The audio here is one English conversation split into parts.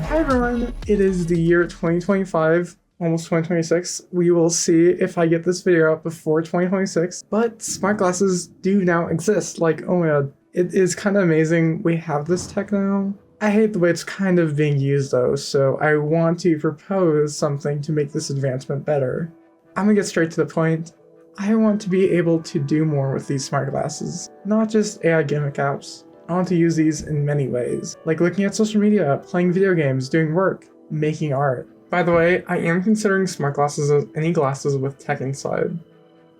Hi everyone, it is the year 2025, almost 2026. We will see if I get this video out before 2026, but smart glasses do now exist. Like, oh my god, it is kind of amazing we have this tech now. I hate the way it's kind of being used though, so I want to propose something to make this advancement better. I'm gonna get straight to the point. I want to be able to do more with these smart glasses, not just AI gimmick apps. I want to use these in many ways, like looking at social media, playing video games, doing work, making art. By the way, I am considering smart glasses as any glasses with tech inside.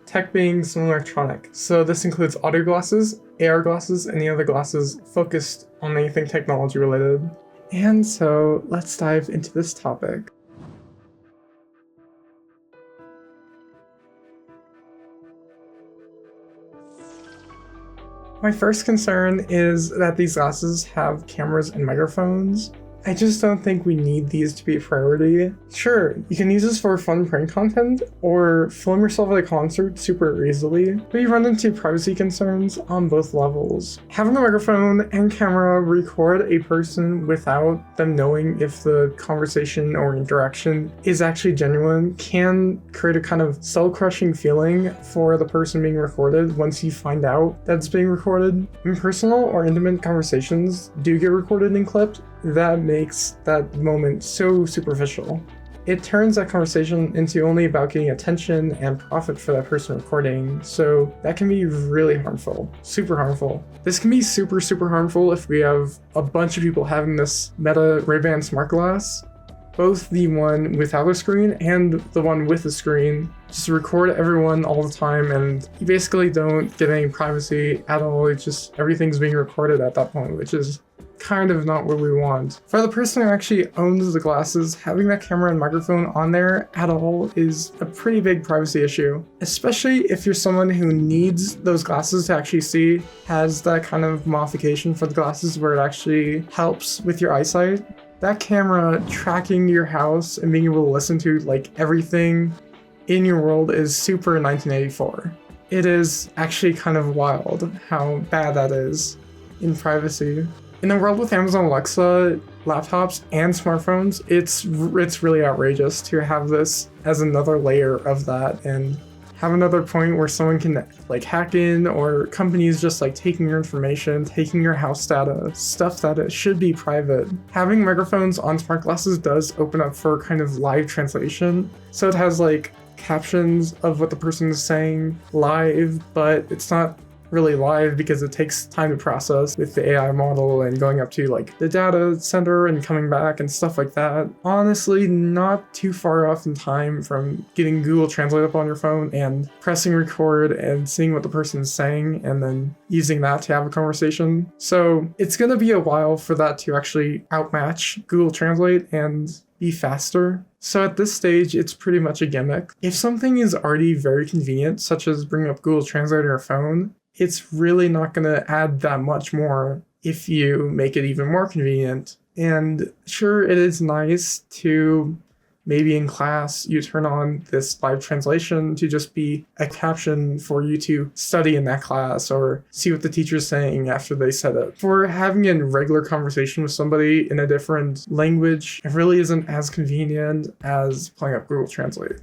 Tech being some electronic, so this includes audio glasses, AR glasses, and any other glasses focused on anything technology related. And so, let's dive into this topic. My first concern is that these glasses have cameras and microphones. I just don't think we need these to be a priority. Sure, you can use this for fun prank content or film yourself at a concert super easily, but you run into privacy concerns on both levels. Having a microphone and camera record a person without them knowing if the conversation or interaction is actually genuine can create a kind of soul-crushing feeling for the person being recorded once you find out that it's being recorded. When personal or intimate conversations do get recorded and clipped, that makes that moment so superficial. It turns that conversation into only about getting attention and profit for that person recording, so that can be really harmful, super harmful. This can be super harmful if we have a bunch of people having this Meta Ray-Ban smart glass, both the one without a screen and the one with a screen. Just record everyone all the time and you basically don't get any privacy at all. It's just everything's being recorded at that point, which is kind of not what we want. For the person who actually owns the glasses, having that camera and microphone on there at all is a pretty big privacy issue, especially if you're someone who needs those glasses to actually see, has that kind of modification for the glasses where it actually helps with your eyesight. That camera tracking your house and being able to listen to like everything in your world is super 1984. It is actually kind of wild how bad that is in privacy. In the world with Amazon Alexa, laptops, and smartphones, it's really outrageous to have this as another layer of that and have another point where someone can like hack in, or companies just like taking your information, taking your house data, stuff that it should be private. Having microphones on smart glasses does open up for kind of live translation. So it has like captions of what the person is saying live, but it's not really live because it takes time to process with the AI model and going up to like the data center and coming back and stuff like that. Honestly, not too far off in time from getting Google Translate up on your phone and pressing record and seeing what the person is saying and then using that to have a conversation. So it's gonna be a while for that to actually outmatch Google Translate and be faster. So at this stage, it's pretty much a gimmick. If something is already very convenient, such as bringing up Google Translate on your phone, it's really not going to add that much more if you make it even more convenient. And sure, it is nice to maybe in class you turn on this live translation to just be a caption for you to study in that class or see what the teacher's saying after they said it. For having a regular conversation with somebody in a different language, it really isn't as convenient as pulling up Google Translate.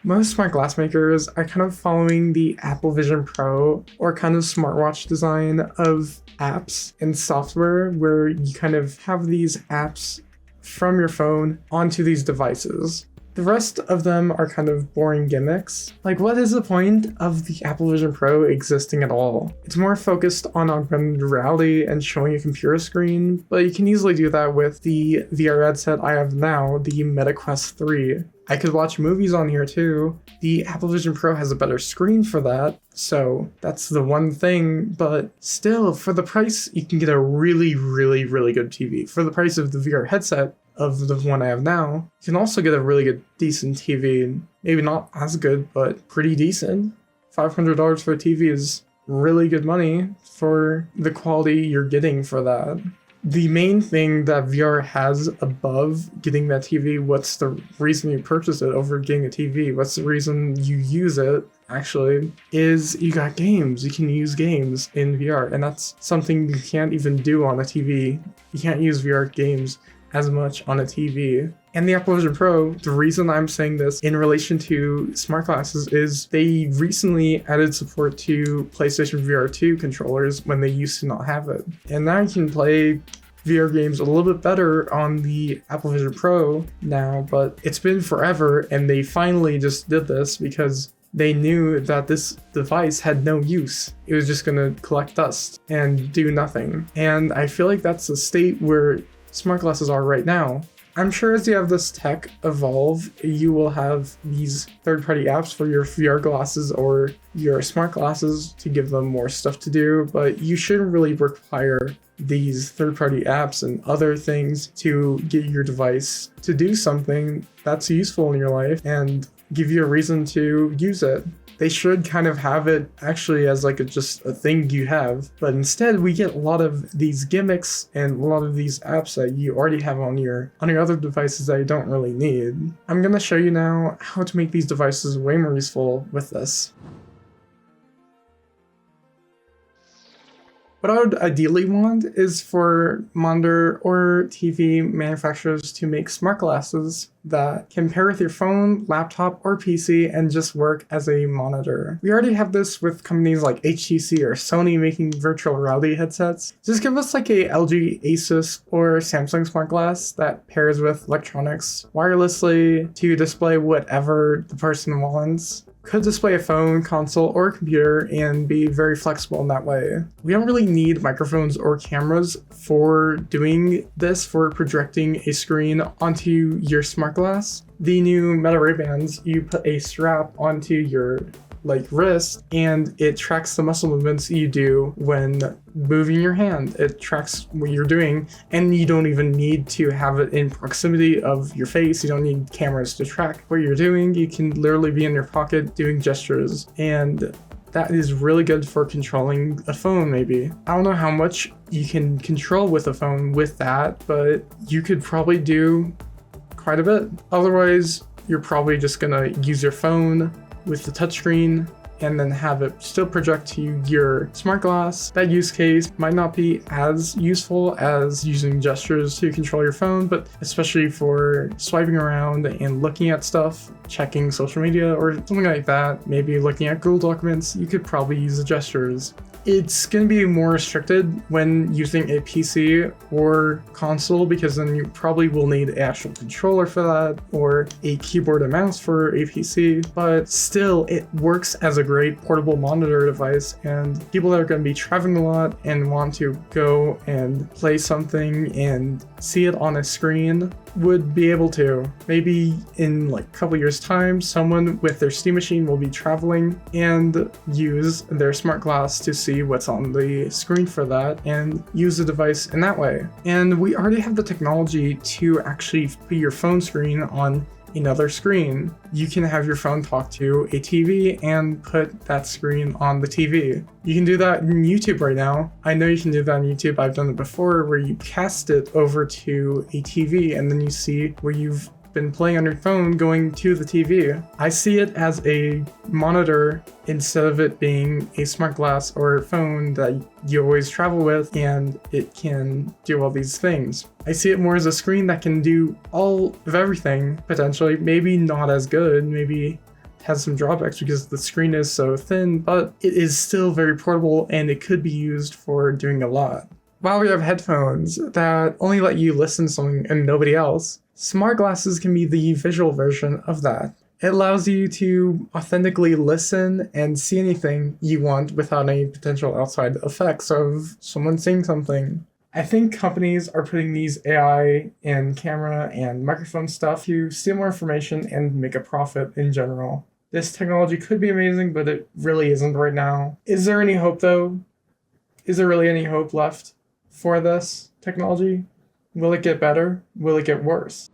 Most smart glass makers are kind of following the Apple Vision Pro or kind of smartwatch design of apps and software where you kind of have these apps from your phone onto these devices. The rest of them are kind of boring gimmicks. Like, what is the point of the Apple Vision Pro existing at all? It's more focused on augmented reality and showing a computer screen, but you can easily do that with the VR headset I have now, the Meta Quest 3. I could watch movies on here too. The Apple Vision Pro has a better screen for that, so that's the one thing, but still, for the price, you can get a really good TV. For the price of the VR headset of the one I have now, you can also get a really good, decent TV. Maybe not as good, but pretty decent. $500 for a TV is really good money for the quality you're getting for that. the main thing that VR has above getting that TV, what's the reason you purchase it over getting a TV? What's the reason you use it? Actually, is you got games. You can use games in VR, and that's something you can't even do on a TV. You can't use VR games as much on a TV. And the Apple Vision Pro, the reason I'm saying this in relation to smart glasses is they recently added support to PlayStation VR 2 controllers when they used to not have it. And now you can play VR games a little bit better on the Apple Vision Pro now, but it's been forever, and they finally just did this because they knew that this device had no use. It was just gonna collect dust and do nothing. And I feel like that's the state where smart glasses are right now. I'm sure as you have this tech evolve, you will have these third-party apps for your VR glasses or your smart glasses to give them more stuff to do, but you shouldn't really require these third-party apps and other things to get your device to do something that's useful in your life and give you a reason to use it. They should kind of have it actually as like just a thing you have, but instead we get a lot of these gimmicks and a lot of these apps that you already have on your other devices that you don't really need. I'm gonna show you now how to make these devices way more useful with this. What I would ideally want is for monitor or TV manufacturers to make smart glasses that can pair with your phone, laptop, or PC and just work as a monitor. We already have this with companies like HTC or Sony making virtual reality headsets. Just give us like a LG, Asus, or Samsung smart glass that pairs with electronics wirelessly to display whatever the person wants. Could display a phone, console, or computer and be very flexible in that way. We don't really need microphones or cameras for doing this, for projecting a screen onto your smart glass. The new Meta Ray-Bans, you put a strap onto your wrist and it tracks the muscle movements you do when moving your hand. It tracks what you're doing and you don't even need to have it in proximity of your face. You don't need cameras to track what you're doing. You can literally be in your pocket doing gestures, and that is really good for controlling a phone maybe. I don't know how much you can control with a phone with that, but you could probably do quite a bit. Otherwise, you're probably just gonna use your phone with the touchscreen and then have it still project to your smart glass. That use case might not be as useful as using gestures to control your phone, but especially for swiping around and looking at stuff, checking social media or something like that, maybe looking at Google Documents, you could probably use the gestures. It's going to be more restricted when using a PC or console, because then you probably will need an actual controller for that or a keyboard and mouse for a PC, but still it works as a great portable monitor device, and people that are going to be traveling a lot and want to go and play something and see it on a screen would be able to. Maybe in like a couple years time, someone with their Steam machine will be traveling and use their smart glass to see what's on the screen for that and use the device in that way. And we already have the technology to actually put your phone screen on another screen. You can have your phone talk to a TV and put that screen on the TV. You can do that in YouTube right now. I know you can do that on YouTube. I've done it before, where you cast it over to a TV and then you see where you've been playing on your phone going to the TV. I see it as a monitor instead of it being a smart glass or phone that you always travel with and it can do all these things. I see it more as a screen that can do all of everything, potentially. Maybe not as good, maybe has some drawbacks because the screen is so thin, but it is still very portable and it could be used for doing a lot. While we have headphones that only let you listen to something and nobody else, smart glasses can be the visual version of that. It allows you to authentically listen and see anything you want without any potential outside effects of someone saying something. I think companies are putting these AI and camera and microphone stuff to steal more information and make a profit in general. This technology could be amazing, but it really isn't right now. Is there any hope though? Is there really any hope left for this technology? Will it get better? Will it get worse?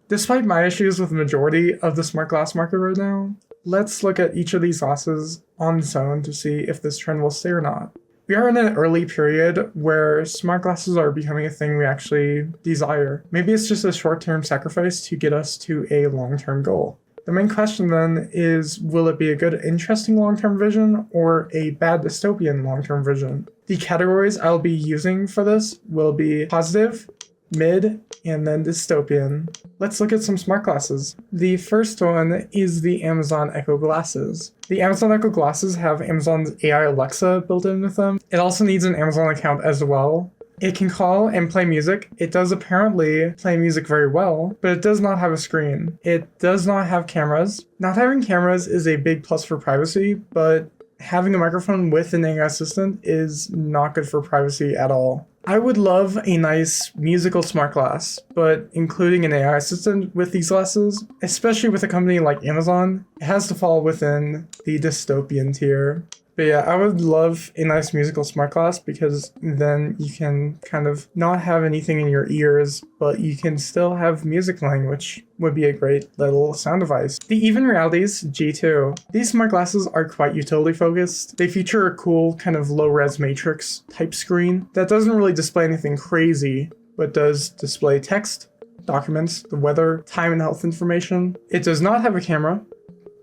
Despite my issues with the majority of the smart glass market right now, Let's look at each of these glasses on its own to see if this trend will stay or not. We are in an early period where smart glasses are becoming a thing we actually desire. Maybe it's just a short-term sacrifice to get us to a long-term goal. The main question then is, will it be a good, interesting long-term vision or a bad dystopian long-term vision? The categories I'll be using for this will be positive, mid, and then dystopian. Let's look at some smart glasses. The first one is the Amazon Echo glasses. The Amazon Echo glasses have Amazon's AI Alexa built in with them. It also needs an Amazon account as well. It can call and play music. It does apparently play music very well, but it does not have a screen. It does not have cameras. Not having cameras is a big plus for privacy, but having a microphone with an AI assistant is not good for privacy at all. I would love a nice musical smart glass, but including an AI assistant with these glasses, especially with a company like Amazon, it has to fall within the dystopian tier. But yeah, I would love a nice musical smart glass because then you can kind of not have anything in your ears, but you can still have music playing, which would be a great little sound device. The Even Realities G2. These smart glasses are quite utility focused. They feature a cool kind of low-res matrix type screen that doesn't really display anything crazy, but does display text, documents, the weather, time and health information. It does not have a camera,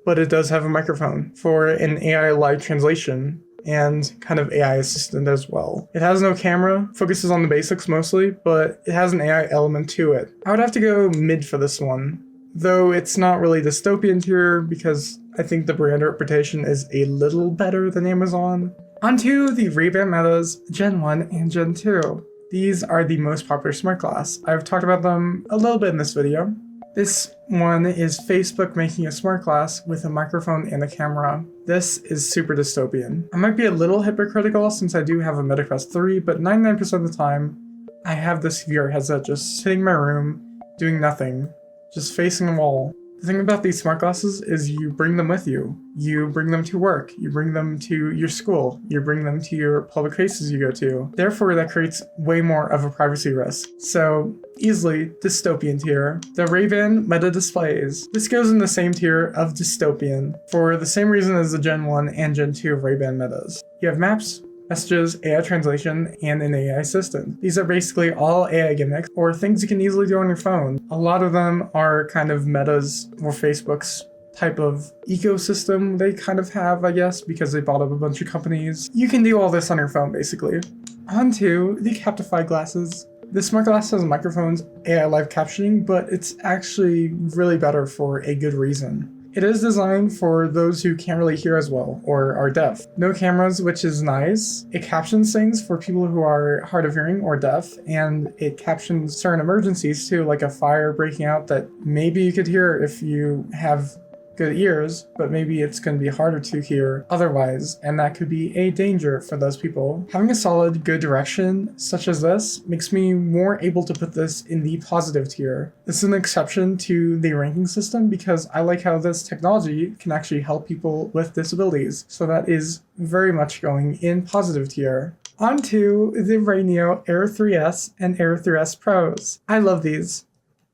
but it does have a microphone for an AI live translation and kind of AI assistant as well. It has no camera, focuses on the basics mostly, but it has an AI element to it. I would have to go mid for this one, though it's not really dystopian tier because I think the brand reputation is a little better than Amazon. Onto the Ray-Ban Metas Gen 1 and Gen 2. These are the most popular smart glass. I've talked about them a little bit in this video. This one is Facebook making a smart glass with a microphone and a camera. This is super dystopian. I might be a little hypocritical since I do have a Meta Quest 3, but 99% of the time, I have this VR headset just sitting in my room, doing nothing, just facing a wall. The thing about these smart glasses is you bring them with you. You bring them to work, you bring them to your school, you bring them to your public places you go to. Therefore, that creates way more of a privacy risk. So, easily dystopian tier. The Ray-Ban Meta displays. This goes in the same tier of dystopian for the same reason as the Gen 1 and Gen 2 of Ray-Ban Metas. You have maps, messages, AI translation, and an AI assistant. These are basically all AI gimmicks or things you can easily do on your phone. A lot of them are kind of Meta's or Facebook's type of ecosystem they kind of have, I guess, because they bought up a bunch of companies. You can do all this on your phone, basically. Onto the Captify glasses. This smart glass has microphones, AI live captioning, but it's actually really better for a good reason. It is designed for those who can't really hear as well or are deaf. No cameras, which is nice. It captions things for people who are hard of hearing or deaf, and it captions certain emergencies too, like a fire breaking out that maybe you could hear if you have good ears, but maybe it's going to be harder to hear otherwise, and that could be a danger for those people. Having a solid, good direction such as this makes me more able to put this in the positive tier. This is an exception to the ranking system because I like how this technology can actually help people with disabilities, so that is very much going in positive tier. Onto the Rayneo Air 3S and Air 3S Pros. I love these.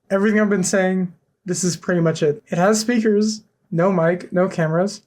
Everything I've been saying, this is pretty much it. It has speakers, no mic, no cameras.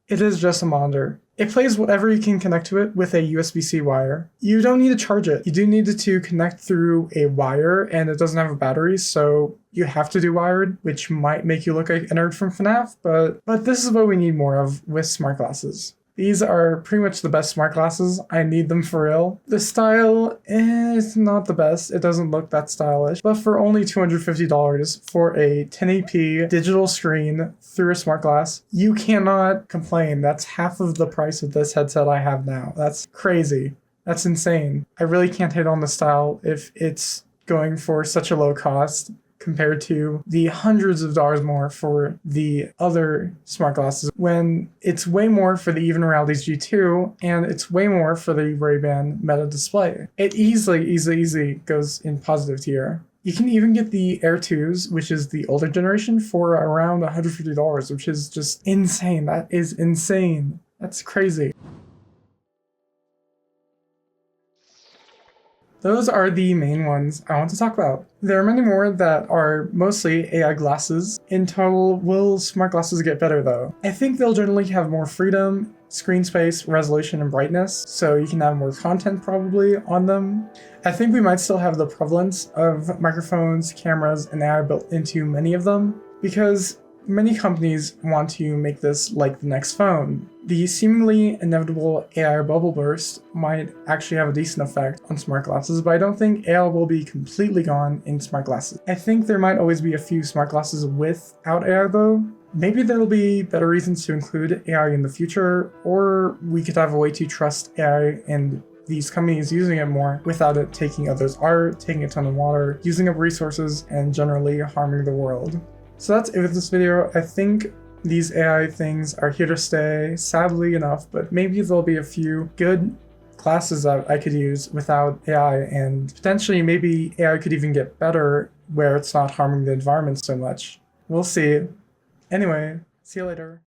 It is just a monitor. It plays whatever you can connect to it with a USB-C wire. You don't need to charge it. You do need to connect through a wire, and it doesn't have a battery, so you have to do wired, which might make you look like a nerd from FNAF, but this is what we need more of with smart glasses. These are pretty much the best smart glasses. I need them for real. The style is not the best. It doesn't look that stylish. But for only $250 for a 1080p digital screen through a smart glass, you cannot complain. That's half of the price of this headset I have now. That's crazy. That's insane. I really can't hate on the style if it's going for such a low cost compared to the hundreds of dollars more for the other smart glasses, when it's way more for the Even Realities G2 and it's way more for the Ray-Ban Meta display. It easily goes in positive tier. You can even get the Air 2s, which is the older generation, for around $150, which is just insane. That is insane. That's crazy. Those are the main ones I want to talk about. There are many more that are mostly AI glasses. In total, will smart glasses get better though? I think they'll generally have more freedom, screen space, resolution, and brightness, so you can have more content probably on them. I think we might still have the prevalence of microphones, cameras, and AI built into many of them, because many companies want to make this like the next phone. The seemingly inevitable AI bubble burst might actually have a decent effect on smart glasses, but I don't think AI will be completely gone in smart glasses. I think there might always be a few smart glasses without AI though. Maybe there'll be better reasons to include AI in the future, or we could have a way to trust AI and these companies using it more without it taking others' art, taking a ton of water, using up resources, and generally harming the world. So that's it with this video. I think these AI things are here to stay, sadly enough, but maybe there'll be a few good classes that I could use without AI, and potentially maybe AI could even get better where it's not harming the environment so much. We'll see. Anyway, see you later.